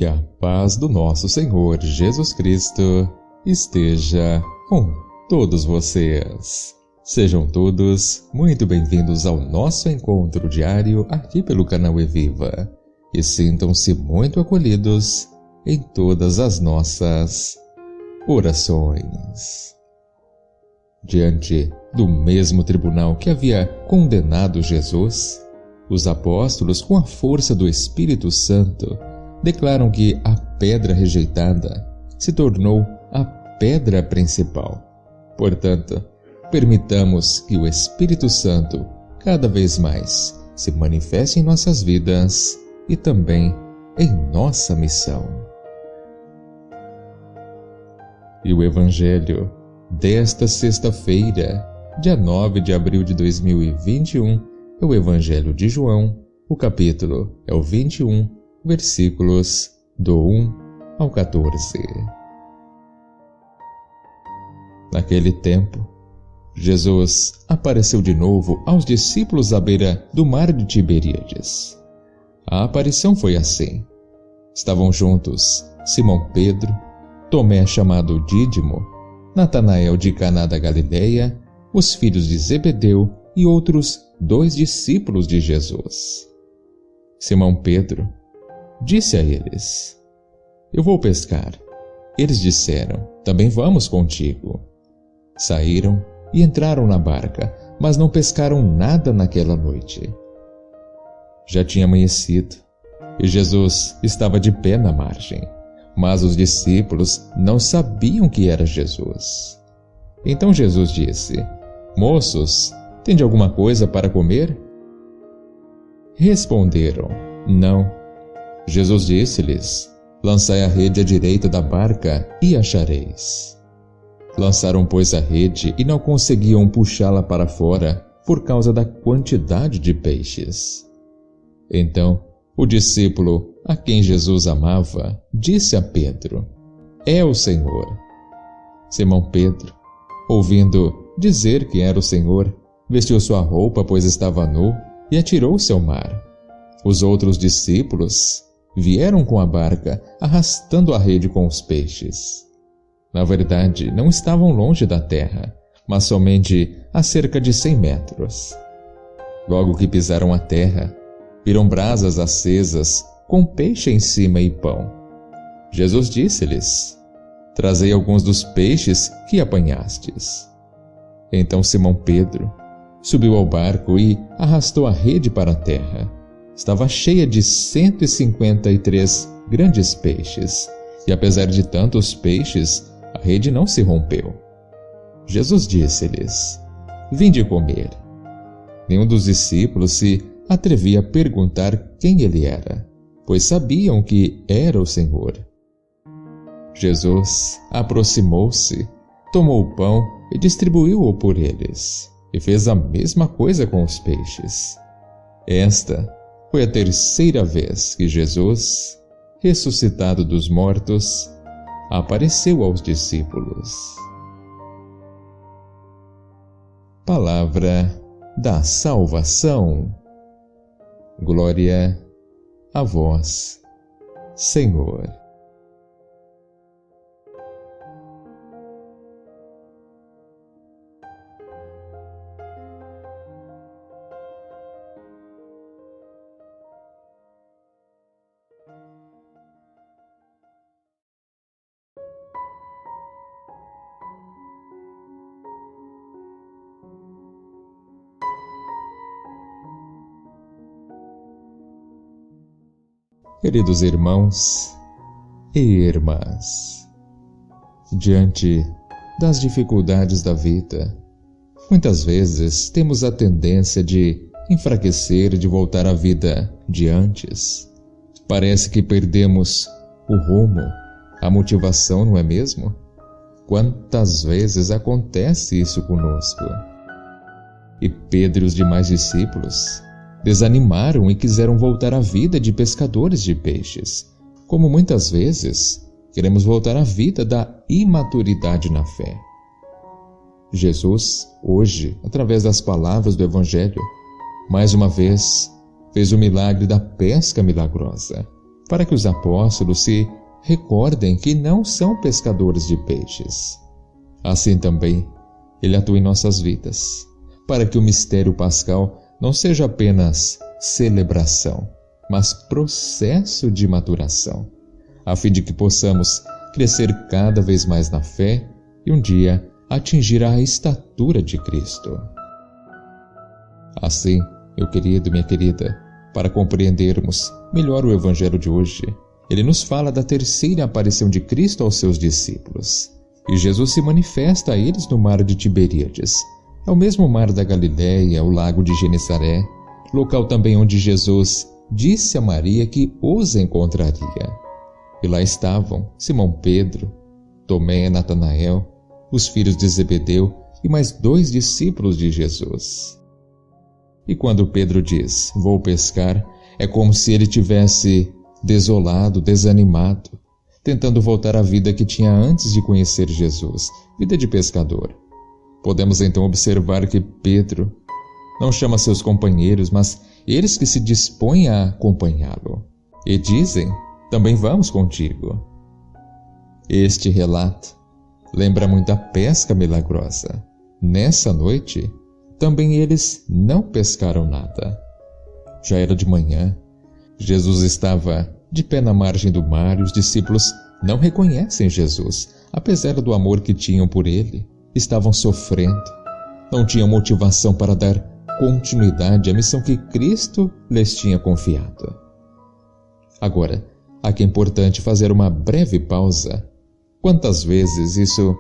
Que a paz do nosso Senhor Jesus Cristo esteja com todos vocês. Sejam todos muito bem-vindos ao nosso encontro diário aqui pelo canal Eviva e sintam-se muito acolhidos em todas as nossas orações. Diante do mesmo tribunal que havia condenado Jesus, os apóstolos, com a força do Espírito Santo, declaram que a pedra rejeitada se tornou a pedra principal. Portanto, permitamos que o Espírito Santo cada vez mais se manifeste em nossas vidas e também em nossa missão. E o Evangelho desta sexta-feira, dia 9 de abril de 2021, é o Evangelho de João, o capítulo é o 21, versículos do 1 ao 14. Naquele tempo, Jesus apareceu de novo aos discípulos à beira do mar de Tiberíades. A aparição foi assim. Estavam juntos Simão Pedro, Tomé chamado Dídimo, Natanael de Caná da Galileia, os filhos de Zebedeu e outros 2 discípulos de Jesus. Simão Pedro disse a eles: "Eu vou pescar." Eles disseram: "Também vamos contigo." Saíram e entraram na barca, mas não pescaram nada naquela noite. Já tinha amanhecido e Jesus estava de pé na margem, mas os discípulos não sabiam que era Jesus. Então Jesus disse: "Moços, tende alguma coisa para comer?" Responderam: "Não." Jesus disse-lhes: "Lançai a rede à direita da barca e achareis." Lançaram, pois, a rede e não conseguiam puxá-la para fora por causa da quantidade de peixes. Então, o discípulo a quem Jesus amava disse a Pedro: "É o Senhor." Simão Pedro, ouvindo dizer que era o Senhor, vestiu sua roupa, pois estava nu, e atirou-se ao mar. Os outros discípulos vieram com a barca, arrastando a rede com os peixes. Na verdade, não estavam longe da terra, mas somente a cerca de 100 metros. Logo que pisaram a terra, viram brasas acesas, com peixe em cima e pão. Jesus disse-lhes: "Trazei alguns dos peixes que apanhastes." Então Simão Pedro subiu ao barco e arrastou a rede para a terra. Estava cheia de 153 grandes peixes, e apesar de tantos peixes, a rede não se rompeu. Jesus disse-lhes: "Vinde comer." Nenhum dos discípulos se atrevia a perguntar quem ele era, pois sabiam que era o Senhor. Jesus aproximou-se, tomou o pão e distribuiu-o por eles, e fez a mesma coisa com os peixes. Esta foi a 3ª vez que Jesus, ressuscitado dos mortos, apareceu aos discípulos. Palavra da salvação. Glória a vós, Senhor. Queridos irmãos e irmãs, diante das dificuldades da vida, muitas vezes temos a tendência de enfraquecer, de voltar à vida de antes. Parece que perdemos o rumo, a motivação, não é mesmo? Quantas vezes acontece isso conosco? E Pedro e os demais discípulos desanimaram e quiseram voltar à vida de pescadores de peixes, como muitas vezes queremos voltar à vida da imaturidade na fé. Jesus, hoje, através das palavras do Evangelho, mais uma vez fez o milagre da pesca milagrosa, para que os apóstolos se recordem que não são pescadores de peixes. Assim também, Ele atua em nossas vidas, para que o mistério pascal não seja apenas celebração, mas processo de maturação, a fim de que possamos crescer cada vez mais na fé e um dia atingir a estatura de Cristo. Assim, meu querido, minha querida, para compreendermos melhor o Evangelho de hoje, ele nos fala da terceira aparição de Cristo aos seus discípulos. E Jesus se manifesta a eles no mar de Tiberíades. É o mesmo mar da Galiléia, o lago de Genesaré, local também onde Jesus disse a Maria que os encontraria. E lá estavam Simão Pedro, Tomé, Natanael, os filhos de Zebedeu e mais 2 discípulos de Jesus. E quando Pedro diz, vou pescar, é como se ele tivesse desolado, desanimado, tentando voltar à vida que tinha antes de conhecer Jesus, vida de pescador. Podemos então observar que Pedro não chama seus companheiros, mas eles que se dispõem a acompanhá-lo. E dizem, também vamos contigo. Este relato lembra muito a pesca milagrosa. Nessa noite, também eles não pescaram nada. Já era de manhã, Jesus estava de pé na margem do mar e os discípulos não reconhecem Jesus, apesar do amor que tinham por ele. Estavam sofrendo, não tinham motivação para dar continuidade à missão que Cristo lhes tinha confiado. Agora, aqui é importante fazer uma breve pausa. Quantas vezes isso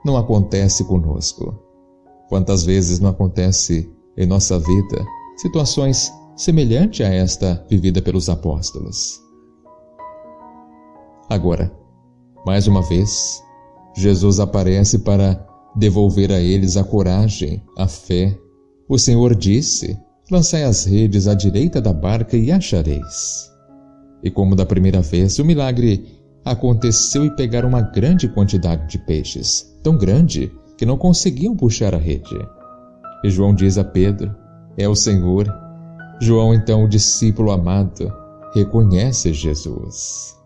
não acontece conosco? Quantas vezes não acontece em nossa vida situações semelhantes a esta vivida pelos apóstolos? Agora, mais uma vez, Jesus aparece para devolver a eles a coragem, a fé. O Senhor disse, lançai as redes à direita da barca e achareis. E como da primeira vez, o milagre aconteceu e pegaram uma grande quantidade de peixes, tão grande que não conseguiam puxar a rede. E João diz a Pedro, é o Senhor. João, então, o discípulo amado, reconhece Jesus.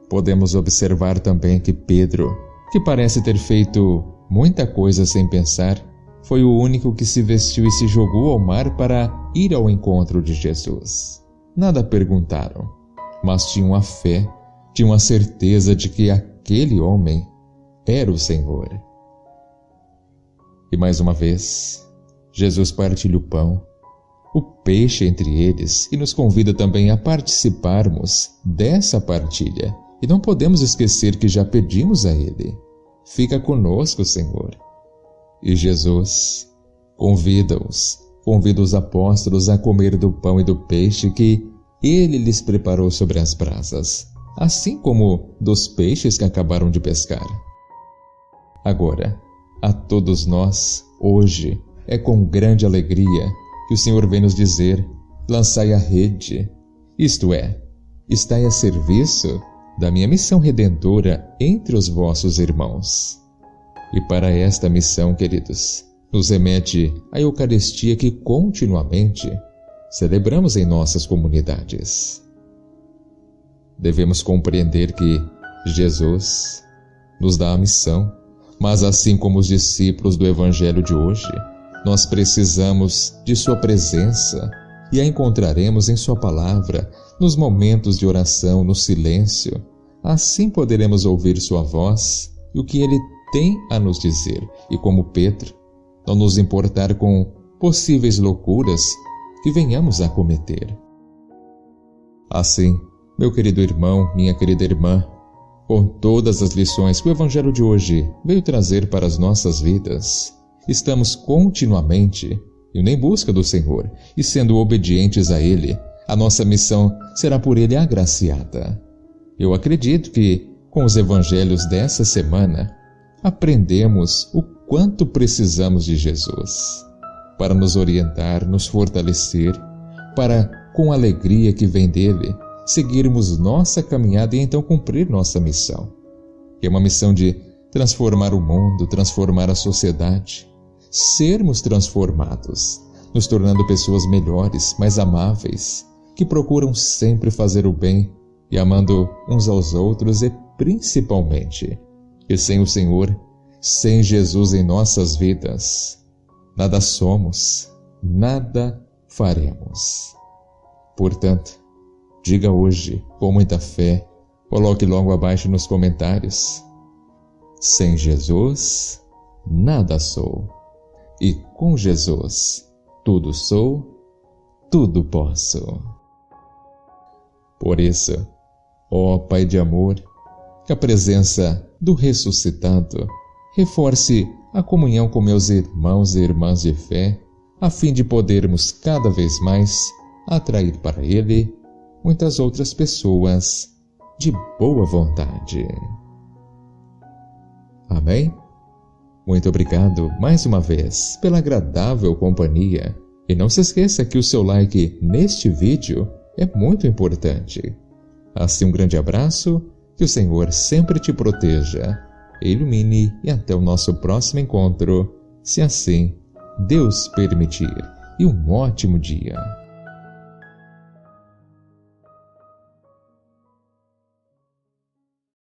Podemos observar também que Pedro, que parece ter feito muita coisa sem pensar, foi o único que se vestiu e se jogou ao mar para ir ao encontro de Jesus. Nada perguntaram, mas tinham a fé, tinham a certeza de que aquele homem era o Senhor. E mais uma vez, Jesus partilha o pão, o peixe entre eles e nos convida também a participarmos dessa partilha. E não podemos esquecer que já pedimos a Ele, fica conosco, Senhor. E Jesus convida os apóstolos a comer do pão e do peixe que Ele lhes preparou sobre as brasas, assim como dos peixes que acabaram de pescar. Agora, a todos nós, hoje, é com grande alegria que o Senhor vem nos dizer, lançai a rede, isto é, estai a serviço da minha missão redentora entre os vossos irmãos. E para esta missão, queridos, nos remete a Eucaristia que continuamente celebramos em nossas comunidades. Devemos compreender que Jesus nos dá a missão, mas assim como os discípulos do Evangelho de hoje, nós precisamos de sua presença e a encontraremos em sua palavra, nos momentos de oração, no silêncio. Assim poderemos ouvir sua voz e o que ele tem a nos dizer, e como Pedro, não nos importar com possíveis loucuras que venhamos a cometer. Assim, meu querido irmão, minha querida irmã, com todas as lições que o Evangelho de hoje veio trazer para as nossas vidas, estamos continuamente indo em busca do Senhor e sendo obedientes a Ele, a nossa missão será por Ele agraciada. Eu acredito que, com os evangelhos dessa semana, aprendemos o quanto precisamos de Jesus para nos orientar, nos fortalecer, para, com a alegria que vem dele, seguirmos nossa caminhada e então cumprir nossa missão, que é uma missão de transformar o mundo, transformar a sociedade, sermos transformados, nos tornando pessoas melhores, mais amáveis, que procuram sempre fazer o bem e amando uns aos outros, e principalmente que sem o Senhor, sem Jesus em nossas vidas, nada somos, nada faremos. Portanto, diga hoje, com muita fé, coloque logo abaixo nos comentários: sem Jesus, nada sou, e com Jesus, tudo sou, tudo posso. Por isso, ó Pai de amor, que a presença do ressuscitado reforce a comunhão com meus irmãos e irmãs de fé, a fim de podermos cada vez mais atrair para Ele muitas outras pessoas de boa vontade. Amém? Muito obrigado mais uma vez pela agradável companhia. E não se esqueça que o seu like neste vídeo é muito importante. Assim, um grande abraço, que o Senhor sempre te proteja, ilumine, e até o nosso próximo encontro, se assim Deus permitir. E um ótimo dia.